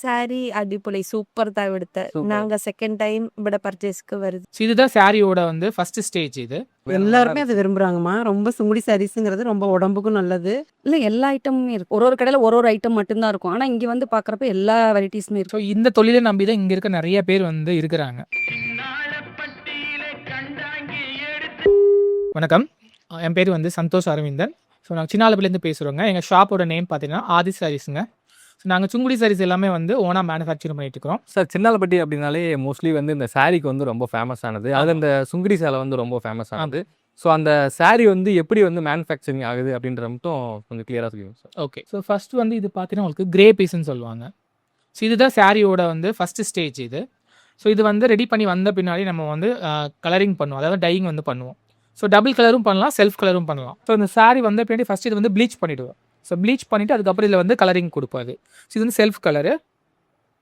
Sorry அடிப்பொலி super தான் இവിടുത്തെ நாங்க second time ഇവിടെ பர்ச்சேஸ்க்கு வருது. இதுதான் சாரியோட வந்து ஃபர்ஸ்ட் ஸ்டேஜ். இது எல்லாருமே அது விரும்புறாங்கம்மா. ரொம்ப சுங்குடி சாரீஸ்ங்கிறது ரொம்ப உடம்புக்கும் நல்லது. இல்ல எல்லா ஐட்டமுமே இருக்கு. ஒரு ஒரு கடையில ஒரு ஒரு ஐட்டம் மட்டும்தான் இருக்கும். ஆனா இங்க வந்து பாக்குறப்ப எல்லா வெரைட்டிஸுமே இருக்கு. ஸோ இந்த தொழிலை நம்பி தான் இங்கே இருக்க நிறைய பேர் வந்து இருக்கிறாங்க. வணக்கம், என் பேர் வந்து சந்தோஷ் அரவிந்தன். ஸோ நாங்கள் சின்னாலப்பள்ளிலேருந்து பேசுகிறோங்க. எங்கள் ஷாப்போட நேம் பார்த்தீங்கன்னா ஆதி சாரீஸுங்க. ஸோ நாங்கள் சுங்குடி சாரீஸ் எல்லாமே வந்து ஓனாக மேனுஃபேக்சரிங் பண்ணிட்டு இருக்கிறோம். சார், சின்னாலப்பட்டி அப்படின்னாலே மோஸ்ட்லி வந்து இந்த சாரீக்கு வந்து ரொம்ப ஃபேமஸ் ஆனது. அது இந்த சுங்குடி சேலை வந்து ரொம்ப ஃபேமஸ் ஆனது. ஸோ அந்த சாரீ வந்து எப்படி வந்து மேனுஃபேக்சரிங் ஆகுது அப்படின்ற மட்டும் கொஞ்சம் கிளியராக சொல்லுங்க சார். ஓகே, ஸோ ஃபர்ஸ்ட் வந்து இது பார்த்தீங்கன்னா உங்களுக்கு கிரே பீஸ்ன்னு சொல்லுவாங்க. ஸோ இதுதான் சாரியோட வந்து ஃபர்ஸ்ட் ஸ்டேஜ் இது. ஸோ இது வந்து ரெடி பண்ணி வந்த பின்னாடி நம்ம வந்து கலரிங் பண்ணுவோம், அதாவது டையிங் வந்து பண்ணுவோம். ஸோ டபுள் கலரும் பண்ணலாம், செல்ஃப் கலரும் பண்ணலாம். ஸோ இந்த சாரி வந்து பின்னாடி ஃபஸ்ட் இது வந்து ப்ளீச் பண்ணிவிடுவோம். ஸோ ப்ளீச் பண்ணிவிட்டு அதுக்கப்புறம் இதில் வந்து கலரிங் கொடுப்பாது. ஸோ இது வந்து செல்ஃப் கலரு,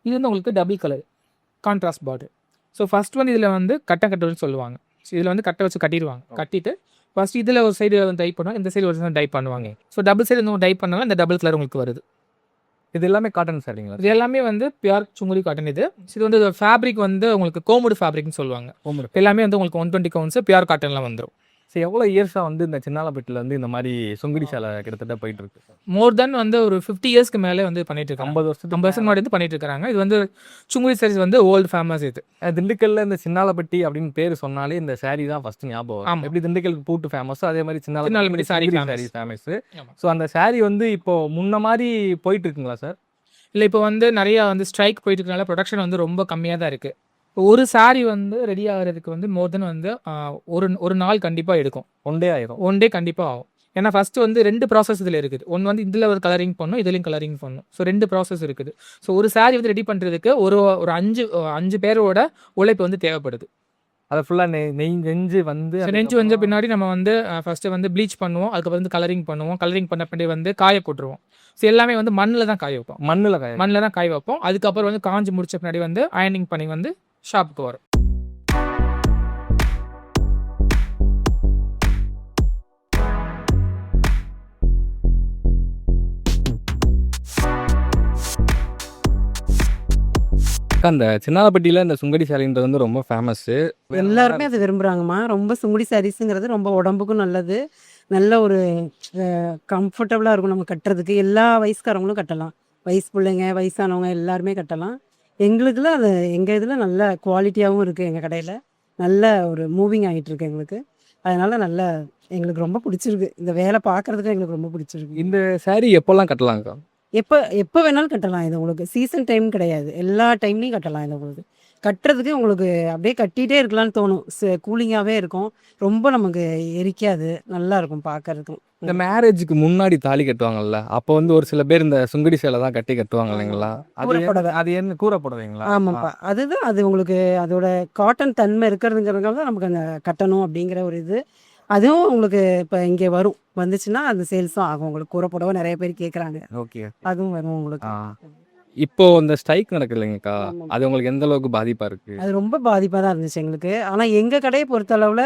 இது வந்து உங்களுக்கு double colour contrast border. So first வந்து இதில் வந்து கட்டுன்னு சொல்லுவாங்க. ஸோ இதில் வந்து கட்டை வச்சு கட்டிடுவாங்க. கட்டிட்டு ஃபஸ்ட் இதில் ஒரு சைடு வந்து டை பண்ணுவாங்க, இந்த சைடு ஒரு சைடு டை பண்ணுவாங்க. ஸோ டபுள் சைடு வந்து டை பண்ணாலும் இந்த டபுள் கலர் உங்களுக்கு வருது. இது எல்லாமே காட்டன் சாரிங்களா? இது எல்லாமே வந்து பியூர் சுங்குடி காட்டன். இது வந்து ஃபேப்ரிக் வந்து உங்களுக்கு கோமுடு ஃபேப்ரிக்னு சொல்லுவாங்க. எல்லாமே வந்து உங்களுக்கு 120 கவுன்ஸ் பியூர் காட்டனில் வந்துடும். ஸோ எவ்வளோ இயர்ஸாக வந்து இந்த சின்னாலப்பட்டியில் வந்து இந்த மாதிரி சுங்குடி சேலை கிட்டத்தட்ட போயிட்டு இருக்கு? மோர் தென் வந்து ஒரு 50 இயர்ஸ்க்கு மேலே வந்து பண்ணிட்டு இருக்காங்க. 50 வருஷம் முன்னாடி வந்து பண்ணிட்டு இருக்காங்க. இது வந்து சுங்குடி சாரீஸ் வந்து ஓல்டு ஃபேமஸ். இது திண்டுக்கல்ல இந்த சின்னாலப்பட்டி அப்படின்னு பேர் சொன்னாலே இந்த சாரீ தான் ஃபர்ஸ்ட் ஞாபகம். ஆமாம், எப்படி திண்டுக்கலுக்கு பூட்டு ஃபேமஸோ அதே மாதிரி சின்னாலப்பட்டி சாரீ ஃபேமஸ். ஸோ அந்த சாரீ வந்து இப்போ முன்ன மாதிரி போயிட்டு இருக்குங்களா சார்? இல்லை, இப்போ வந்து நிறையா வந்து ஸ்ட்ரைக் போயிட்டு இருக்கனால ப்ரொடக்ஷன் வந்து ரொம்ப கம்மியாக தான் இருக்குது. ஒரு சாரி வந்து ரெடி ஆகிறதுக்கு வந்து மோர் தென் வந்து ஒரு நாள் கண்டிப்பாக எடுக்கும். ஒன் டே கண்டிப்பாக ஆகும். ஏன்னா ஃபஸ்ட்டு வந்து 2 ப்ராசஸ் இதில் இருக்குது. ஒன்று வந்து இதில் ஒரு கலரிங் பண்ணும், இதுலேயும் கலரிங் பண்ணும். ஸோ 2 ப்ராசஸ் இருக்குது. ஸோ ஒரு சாரி வந்து ரெடி பண்ணுறதுக்கு ஒரு 5 பேரோட உழைப்பு வந்து தேவைப்படுது. அதை ஃபுல்லாக நெஞ்சு வந்த பின்னாடி நம்ம வந்து ஃபஸ்ட்டு வந்து ப்ளீச் பண்ணுவோம், அதுக்கப்புறம் வந்து கலரிங் பண்ணுவோம். கலரிங் பண்ண பின்னாடி வந்து காய போட்டுருவோம். ஸோ எல்லாமே வந்து மண்ணில் தான் காய வைப்போம். மண்ணில் தான் காய வைப்போம். அதுக்கப்புறம் வந்து காஞ்சி முடிச்ச பின்னாடி வந்து அயனிங் பண்ணி வந்து ஷாப்புக்கு வரும். அந்த சின்னாலப்பட்டியில் இந்த சுங்குடி சாரின்றது வந்து ரொம்ப ஃபேமஸ்ஸு. எல்லாருமே அது விரும்புகிறாங்கம்மா. ரொம்ப சுங்குடி சாரீஸுங்கிறது ரொம்ப உடம்புக்கும் நல்லது. நல்ல ஒரு கம்ஃபர்டபுளாக இருக்கும் நம்ம கட்டுறதுக்கு. எல்லா வயசுக்காரங்களும் கட்டலாம். வயசு பிள்ளைங்க, வயசானவங்க எல்லாருமே கட்டலாம். எங்களுக்குலாம் அது எங்கள் இதில் நல்ல குவாலிட்டியாகவும் இருக்குது. எங்கள் கடையில் நல்ல ஒரு மூவிங் ஆகிட்டு இருக்கு எங்களுக்கு. அதனால் நல்ல எங்களுக்கு ரொம்ப பிடிச்சிருக்கு. இந்த வேலை பார்க்குறதுக்கு எங்களுக்கு ரொம்ப பிடிச்சிருக்கு. இந்த சாரீ எப்போல்லாம் கட்டலாங்க்கா? எப்போ வேணாலும் கட்டலாம். இது உங்களுக்கு சீசன் டைம் கிடையாது, எல்லா டைம்லையும் கட்டலாம். இது உங்களுக்கு கட்டுறதுக்கு உங்களுக்கு அப்படியே கட்டிகிட்டே இருக்கலாம்னு தோணும். கூலிங்காகவே இருக்கும், ரொம்ப நமக்கு எரிக்காது, நல்லா இருக்கும் பார்க்கறதுக்கும். இந்த மேரேஜுக்கு முன்னாடி தாலி கட்டுவாங்கல்ல, அப்போ வந்து ஒரு சில பேர் இந்த சுங்குடி சேலை தான் கட்டுவாங்க இல்லைங்களா? அது என்ன கூரை புடவைங்களா? ஆமாப்பா, அதுதான். அது உங்களுக்கு அதோட காட்டன் தன்மை இருக்கிறதுங்கிறதுனால தான் நமக்கு அந்த கட்டணும் அப்படிங்கிற ஒரு இது. அதுவும் உங்களுக்கு இப்போ இங்கே வந்துச்சுன்னா அந்த சேல்ஸும் ஆகும். உங்களுக்கு கூரை புடவை நிறைய பேர் கேட்குறாங்க. ஓகே, அதுவும் வரும் உங்களுக்கு. இப்போ இந்த ஸ்ட்ரைக் நடக்கு இல்லைங்கக்கா, அது உங்களுக்கு எந்த அளவுக்கு பாதிப்பாக இருக்குது? அது ரொம்ப பாதிப்பாக தான் இருந்துச்சு எங்களுக்கு. ஆனால் எங்கள் கடையை பொறுத்தளவில்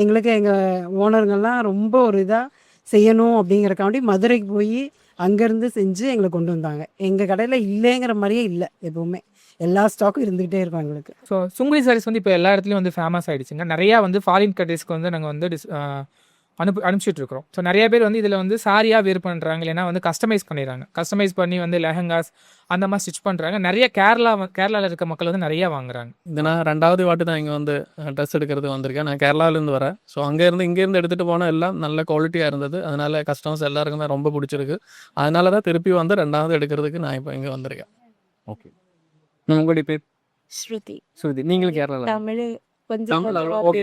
எங்களுக்கு எங்கள் ஓனருங்கள்லாம் ரொம்ப ஒரு இதாக செய்யணும் அப்படிங்கிறக்காண்டி மதுரைக்கு போய் அங்கேருந்து செஞ்சு எங்களுக்கு கொண்டு வந்தாங்க. எங்கள் கடையில் இல்லைங்கிற மாதிரியே இல்லை, எப்பவுமே எல்லா ஸ்டாக்கும் இருந்துகிட்டே இருக்கும் எங்களுக்கு. ஸோ சுங்குடி சாரீஸ் வந்து இப்போ எல்லா இடத்துலையும் வந்து ஃபேமஸ் ஆகிடுச்சுங்க. நிறையா வந்து ஃபாரின் கண்ட்ரீஸ்க்கு வந்து நாங்கள் வந்து அனுப்பிச்சிட்டு இருக்கிறோம். ஸோ நிறைய பேர் வந்து இதில் வந்து சாரியாக வேர் பண்ணுறாங்க, இல்லைனா வந்து கஸ்டமைஸ் பண்ணிடுறாங்க. கஸ்டமைஸ் பண்ணி வந்து லெஹங்காஸ் அந்த மாதிரி ஸ்டிச் பண்ணுறாங்க. நிறைய கேரளாவில் இருக்க மக்கள் வந்து நிறையா வாங்குறாங்க. இது நான் 2வது வாட்டி தான் இங்கே வந்து ட்ரெஸ் எடுக்கிறது வந்திருக்கேன். நான் கேரளாவிலேருந்து வரேன். ஸோ இங்கேருந்து எடுத்துகிட்டு போனால் எல்லாம் நல்ல குவாலிட்டியாக இருந்தது. அதனால் கஸ்டமர்ஸ் எல்லாருக்குமே ரொம்ப பிடிச்சிருக்கு. அதனால தான் திருப்பி வந்து 2வது எடுக்கிறதுக்கு நான் இப்போ இங்கே வந்திருக்கேன். ஓகே, உங்களுடைய பேர்? ஸ்ருதி. நீங்களும் கேரளா? தமிழ் கொஞ்சம். ஓகே.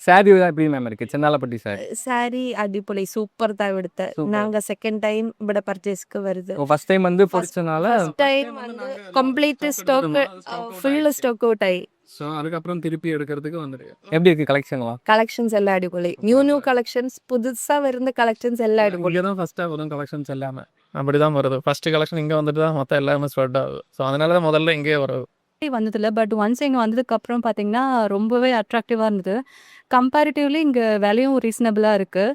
சாரி எப்படி மேம் இருக்கு சின்னாலப்பட்டி சாரி? சாரி அடிப்பொலி சூப்பர் தான் இവിടുത്തെ. நாங்க செகண்ட் டைம் ഇവിടെ பர்ச்சேஸ்க்கு வருது. ஃபர்ஸ்ட் டைம் வந்து பிடிச்சனால டைம் வந்து complete stock full stock out ஆகி, ஸோ அதுக்கப்புறம் திருப்பி எடுக்கிறதுக்கு வந்துருக்கேன். எப்படி இருக்கு கலெக்ஷன்லாம்? கலெக்ஷன்ஸ் எல்லாம் அடிப்பொலி. நியூ கலெக்ஷன்ஸ், புதுசா வருந்த கலெக்ஷன்ஸ் எல்லாம் அடிப்பொலி. இங்கே தான் ஃபஸ்ட்டாக வரும் கலெக்ஷன்ஸ் எல்லாமே. அப்படி தான் வருது. ஃபஸ்ட்டு கலெக்ஷன் இங்கே வந்துட்டு தான் மொத்தம் எல்லாமே ஸ்ப்ரெட் ஆகுது. ஸோ அதனால தான் முதல்ல இங்கேயே வருது. வந்ததில்ல. பட் ஒன்ஸ் இங்க வந்ததுக்கப்புறம் பார்த்தீங்கன்னா, ரொம்பவே அட்ராக்டிவா இருந்தது. கம்பேரிட்டிவ்லி இங்க விலையும் ரீசனபிளா இருக்கு.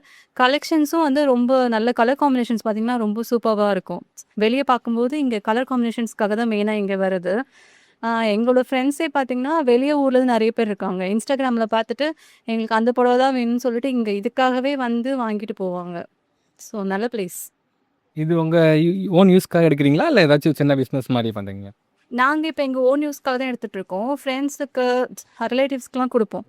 கலெக்ஷன்ஸும் வந்து ரொம்ப நல்ல கலர் காம்பினேஷன்ஸ் பார்த்தீங்கன்னா, ரொம்ப சூப்பர்வா இருக்கும். வெளிய பார்க்கும்போது இங்க கலர் காம்பினேஷன்ஸ்க்காக தான் மெயினா இங்க வரது. எங்களோட ஃப்ரெண்ட்ஸே பார்த்தீங்கன்னா, வெளிய ஊர்லேருந்து நெறைய பேர் இருக்காங்க. Instagramல பார்த்துட்டு, எங்களுக்கு அந்த புடவ தான் வேணும்னு சொல்லிட்டு, இங்க இதுக்காகவே வந்து வாங்கிட்டு போவாங்க. ஸோ நல்ல பிளேஸ். இது உங்க ஓன் யூஸ்க்காக எடுக்கிறீங்களா? இல்ல ஏதாச்சும் சின்ன பிசினஸ் மாரி பண்றீங்க? நாங்க இப்ப எங்க ஓன் யூஸ்க்காக தான் எடுத்துட்டு இருக்கோம். ஃப்ரெண்ட்ஸுக்கு, ரிலேட்டிவ்ஸ்க்குலாம் குடுப்போம்.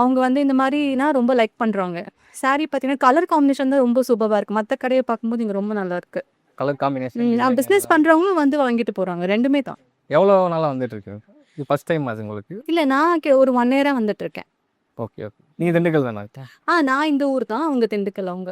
அவங்க வந்து இந்த மாரினா ரொம்ப லைக் பண்றாங்க. சாரி பார்த்தீங்கன்னா, கலர் காம்பினேஷன் தான் ரொம்ப சூப்பர்வா இருக்கு. மத்த கடைய பார்க்கும்போது இங்க ரொம்ப நல்லாருக்கு. கலர் காம்பினேஷன் பிசினஸ் பண்றவங்களும் வந்து வாங்கிட்டு போறாங்க. 2மே தான். எவ்வளோ நாளா வந்துட்டு இருக்கு? இது ஃபர்ஸ்ட் டைம் அது உங்களுக்கு? இல்ல நான் ஒரு 1 இயரா வந்துட்டு இருக்கேன். Okay, okay. நீங்க திண்டுக்கல் தானா? நான் இந்த ஊர் தான். அவங்க திண்டுக்கல் அவங்க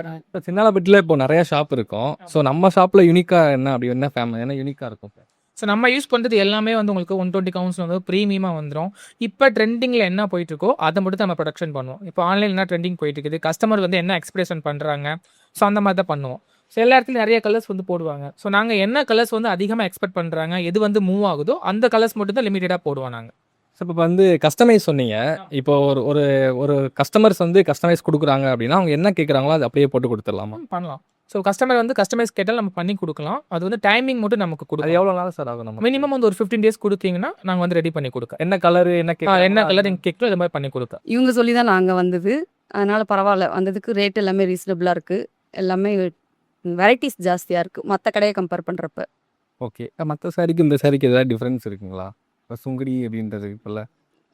வராங்க. இப்போ சின்னாலப்பட்டில இப்போ நிறைய ஷாப் இருக்கும். ஸோ நம்ம ஷாப்ல யூனிக்கா என்ன அப்படி என்ன என்ன யூனிக்கா இருக்கும்? ஸோ நம்ம யூஸ் பண்ணுறது எல்லாமே வந்து உங்களுக்கு 120 கவுண்ட்ஸ் வந்து ப்ரீமியமாக வந்துடும். இப்போ ட்ரெண்டிங்கில் என்ன போயிட்டு இருக்கோ அதை மட்டும் நம்ம ப்ரொடக்ஷன் பண்ணுவோம். இப்போ ஆன்லைனில் என்ன ட்ரெண்டிங் போயிட்டு இருக்குது, கஸ்டமர் வந்து என்ன எக்ஸ்பிரஷன் பண்ணுறாங்க, ஸோ அந்த மாதிரி தான் பண்ணுவோம். ஸோ எல்லா இடத்துலையும் நிறைய கலர்ஸ் வந்து போடுவாங்க. ஸோ நாங்கள் என்ன கலர்ஸ் வந்து அதிகமாக எக்ஸ்பெக்ட் பண்ணுறாங்க, எது வந்து மூவ் ஆகுதோ அந்த கலர்ஸ் மட்டும் தான் லிமிட்டடாக போடுவோம் நாங்கள். ஸோ இப்போ வந்து கஸ்டமைஸ் சொன்னீங்க. இப்போ ஒரு ஒரு ஒரு கஸ்டமர்ஸ் வந்து கஸ்டமைஸ் கொடுக்குறாங்க அப்படின்னா அவங்க என்ன கேட்குறாங்களோ அது அப்படியே போட்டு கொடுத்துடலாமா? பண்ணலாம். ஸோ கஸ்டமர் வந்து கஸ்டமைஸ் கேட்டால் நம்ம பண்ணி கொடுக்கலாம். அது வந்து டைமிங் மட்டும் நமக்கு அது கொடுக்கும். எவ்வளோ நாள் சார் ஆகும்? நம்ம மினிமம் வந்து ஒரு 15 டேஸ் கொடுத்தீங்கன்னா நாங்கள் வந்து ரெடி பண்ணி கொடுக்க. என்ன கலர் என்ன என்ன கலர் நீங்கள் கேட்குறோம் அது மாதிரி பண்ணி கொடுக்க. இவங்க சொல்லி தான் நாங்க வந்தது. அதனால பரவால்ல. வந்ததுக்கு ரேட் எல்லாமே ரீசனபிளா இருக்கு. எல்லாமே வெரைட்டிஸ் ஜாஸ்தியா இருக்கு. மத்த கடைய கம்பேர் பண்றப்ப. ஓகே. மற்ற சாரிக்கு இந்த சாரிக்கு ஏதாவது டிஃப்ரென்ஸ் இருக்குங்களா? இப்போ சுங்குடி அப்படின்றது இப்போல்ல.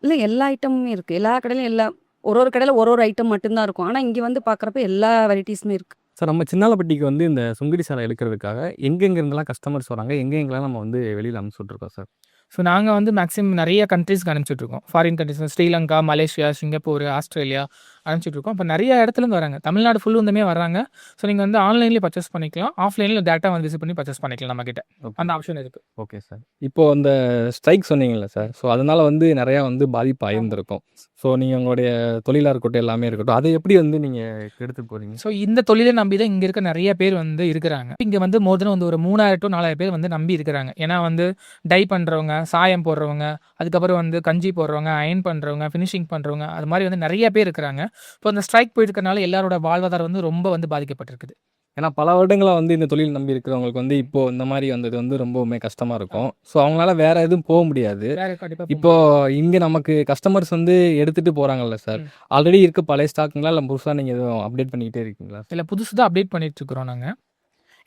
இல்ல எல்லா ஐட்டமுமே இருக்கு. எல்லா கடையிலும் ஒரு கடையில ஒரு ஐட்டம் மட்டும் தான் இருக்கும். ஆனா இங்க வந்து பார்க்குறப்ப எல்லா வெரைட்டிஸுமே இருக்கு. சார் நம்ம சின்னாலப்பட்டிக்கு வந்து இந்த சுங்குடி சேலை எடுக்கிறதுக்காக எங்கெங்க இருந்தெல்லாம் கஸ்டமர்ஸ் வராங்க? எங்கெங்கெல்லாம் நம்ம வந்து வெளியில் அனுப்பிச்சு விட்ருக்கோம் சார்? ஸோ நாங்கள் வந்து மேக்ஸிமம் நிறைய கண்ட்ரீஸ்க்கு அனுப்பிச்சிட்ருக்கோம். Foreign countries Sri Lanka, Malaysia, Singapore, Australia அனுப்பிச்சிட்ருக்கோம். இப்போ நிறைய இடத்துலேருந்து வராங்க. தமிழ்நாடு ஃபுல்லுமே வராங்க. ஸோ நீங்கள் வந்து ஆன்லைன்லேயே பர்ச்சேஸ் பண்ணிக்கலாம். ஆஃப்லைனில் டேரெக்டாக வந்து விசிட் பண்ணி பர்ச்சேஸ் பண்ணிக்கலாம் நம்மக்கிட்ட. அந்த ஆப்ஷன் இருக்குது. Okay sir. இப்போது அந்த ஸ்ட்ரைக் சொன்னீங்கல்ல சார், ஸோ அதனால் வந்து நிறையா வந்து பாதிப்பு ஆயிருந்திருக்கும். ஸோ நீங்கள் உங்களுடைய தொழிலாக இருக்கட்டும் எல்லாமே இருக்கட்டும், அதை எப்படி வந்து நீங்கள் எடுத்துகிட்டு போகிறீங்க? ஸோ இந்த தொழிலை நம்பி தான் இங்கே இருக்க நிறைய பேர் வந்து இருக்கிறாங்க. இங்கே வந்து மோர் தென் வந்து ஒரு 3000 to 4000 பேர் வந்து நம்பி இருக்கிறாங்க. ஏன்னா வந்து டை பண்ணுறவங்க, சாயம் போடுறவங்க, அதுக்கப்புறம் வந்து கஞ்சி போடுறவங்க, அயன் பண்ணுறவங்க, ஃபினிஷிங் பண்ணுறவங்க, அது மாதிரி வந்து நிறைய பேர் இருக்கிறாங்க. இப்போ அந்த ஸ்ட்ரைக் போயிட்டு இருக்கனால எல்லாரோட வாழ்வாதாரம் வந்து ரொம்ப வந்து பாதிக்கப்பட்டிருக்குது. ஏன்னா பல வருடங்களாக வந்து இந்த தொழில் நம்பி இருக்கிறவங்களுக்கு வந்து இப்போது இந்த மாதிரி வந்தது வந்து ரொம்பவுமே கஷ்டமாக இருக்கும். ஸோ அவங்களால வேறு எதுவும் போக முடியாது. வேற கண்டிப்பாக இப்போ இங்கே நமக்கு கஸ்டமர்ஸ் வந்து எடுத்துகிட்டு போகிறாங்கல்ல சார், ஆல்ரெடி இருக்க பழைய ஸ்டாக்குங்களா இல்லை புதுசாக நீங்கள் எதுவும் அப்டேட் பண்ணிக்கிட்டே இருக்கீங்களா? இல்லை புதுசு தான் அப்டேட் பண்ணிட்டு இருக்கிறோம் நாங்கள்.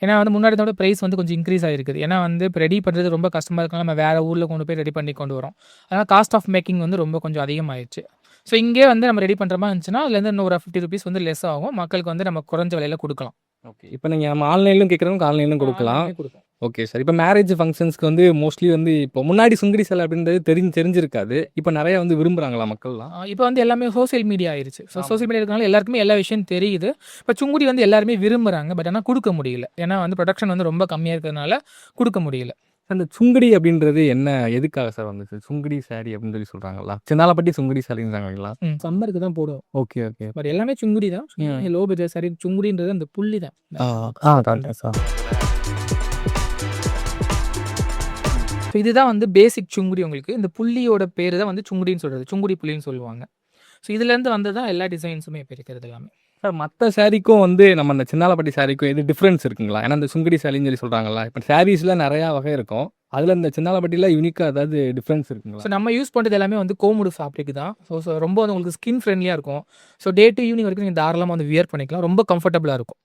ஏன்னா வந்து முன்னாடி இதோட ப்ரைஸ் வந்து கொஞ்சம் இன்க்ரீஸ் ஆகிருக்குது. ஏன்னா வந்து இப்போ ரெடி பண்ணுறது ரொம்ப கஷ்டமாக இருக்கனால நம்ம வேறு ஊரில் கொண்டு போய் ரெடி பண்ணி கொண்டு வரோம். அதனால் காஸ்ட் ஆஃப் மேக்கிங் வந்து ரொம்ப கொஞ்சம் அதிகமாகிடுச்சு. ஸோ இங்கே வந்து நம்ம ரெடி பண்ணுற மாதிரி இருந்துச்சுன்னா அதுலேருந்து இன்னும் ஒரு 50 rupees வந்து லெஸ் ஆகும். மக்களுக்கு வந்து நம்ம குறைஞ்ச விலையில் கொடுக்கலாம். ஓகே. இப்போ நீங்கள் நம்ம ஆன்லைன்லையும் கேட்குறவங்க ஆன்லைன்லையும் கொடுக்கலாம். கொடுக்கும். Okay sir. இப்போ மேரேஜ் ஃபங்க்ஷன்ஸ்க்கு வந்து மோஸ்ட்லி வந்து இப்போ முன்னாடி சுங்குடி சேலை அப்படின்றது தெரிஞ்சிருக்காது. இப்போ நிறைய வந்து விரும்புகிறாங்களா மக்கள்லாம்? இப்போ வந்து எல்லாமே சோசியல் மீடியா ஆயிடுச்சு. ஸோ சோசியல் மீடியா இருக்கனால எல்லாருக்குமே எல்லா விஷயம் தெரியுது. இப்போ சுங்குடி வந்து எல்லாருமே விரும்புகிறாங்க. பட் ஆனால் கொடுக்க முடியல. ஏன்னா வந்து ப்ரொடக்ஷன் வந்து ரொம்ப கம்மியாக இருக்கிறதுனால கொடுக்க முடியல. அந்த சுங்குடி அப்படின்றது என்ன எதுக்காக சார் வந்துச்சு? சுங்குடி சாரி அப்படின்னு சொல்லி சொல்கிறாங்களா? சின்னாலப்பட்டி சுங்குடி சாரின்றாங்களா? சம்மருக்கு தான் போடுவோம். Okay, okay. பட் எல்லாமே சுங்குடி தான். லோ பட்ஜெட் சாரி சுங்குடின்றது அந்த புள்ளி தான். சார். ஸோ இதுதான் வந்து பேசிக் சுங்குடி உங்களுக்கு. இந்த புள்ளியோட பேர் தான் வந்து சுங்குடின்னு சொல்கிறது. சுங்குடி புள்ளின்னு சொல்லுவாங்க. ஸோ இதுலேருந்து வந்து தான் எல்லா டிசைன்ஸுமே இப்போ இருக்கிறது எல்லாமே. சார் மற்ற சாரிக்கும் வந்து நம்ம அந்த சின்னாலப்பட்டி சாரிக்கும் எது டிஃப்ரென்ஸ் இருக்குங்களா? ஏன்னா இந்த சுங்குடி சாரின்னு சொல்லி சொல்கிறாங்களா? இப்போ சாரீஸில் நிறையா வகை இருக்கும். அதில் இந்த சின்னாலப்பட்டியில் யூனிக்காக ஏதாவது டிஃப்ரென்ஸ் இருக்குங்களா? ஸோ நம்ம யூஸ் பண்ணுறது எல்லாமே வந்து கோமுடு ஃபேப்ரிக் தான். ஸோ ரொம்ப வந்து உங்களுக்கு ஸ்கின் ஃப்ரெண்ட்லியாக இருக்கும். ஸோ டே டு ஈவினிங் வரைக்கும் நீங்கள் தாராளமாக வந்து வியர் பண்ணிக்கலாம். ரொம்ப கம்ஃபர்டபுளாக இருக்கும்.